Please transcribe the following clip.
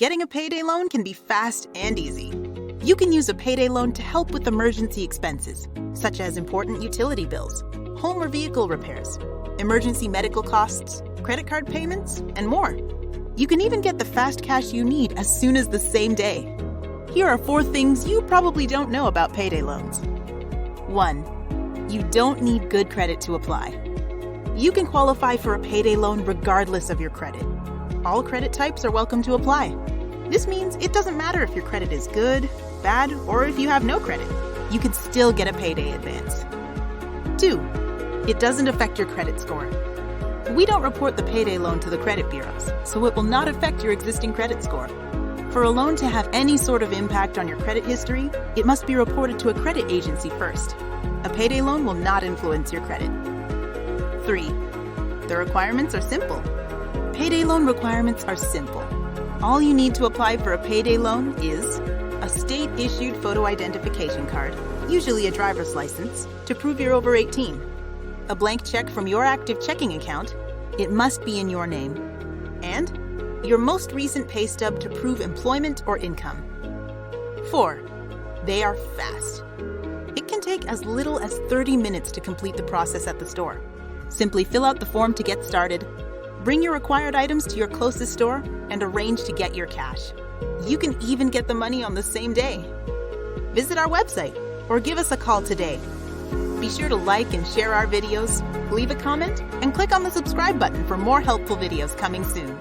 Getting a payday loan can be fast and easy. You can use a payday loan to help with emergency expenses, such as important utility bills, home or vehicle repairs, emergency medical costs, credit card payments, and more. You can even get the fast cash you need as soon as the same day. Here are 4 things you probably don't know about payday loans. 1. You don't need good credit to apply. You can qualify for a payday loan regardless of your credit. All credit types are welcome to apply. This means it doesn't matter if your credit is good, bad, or if you have no credit. You can still get a payday advance. 2. It doesn't affect your credit score. We don't report the payday loan to the credit bureaus, so it will not affect your existing credit score. For a loan to have any sort of impact on your credit history, it must be reported to a credit agency first. A payday loan will not influence your credit. 3. The requirements are simple. Payday loan requirements are simple. All you need to apply for a payday loan is a state-issued photo identification card, usually a driver's license, to prove you're over 18. A blank check from your active checking account, it must be in your name, and your most recent pay stub to prove employment or income. 4. They are fast. It can take as little as 30 minutes to complete the process at the store. Simply fill out the form to get started, bring your required items to your closest store, and arrange to get your cash. You can even get the money on the same day. Visit our website or give us a call today. Be sure to like and share our videos, leave a comment, and click on the subscribe button for more helpful videos coming soon.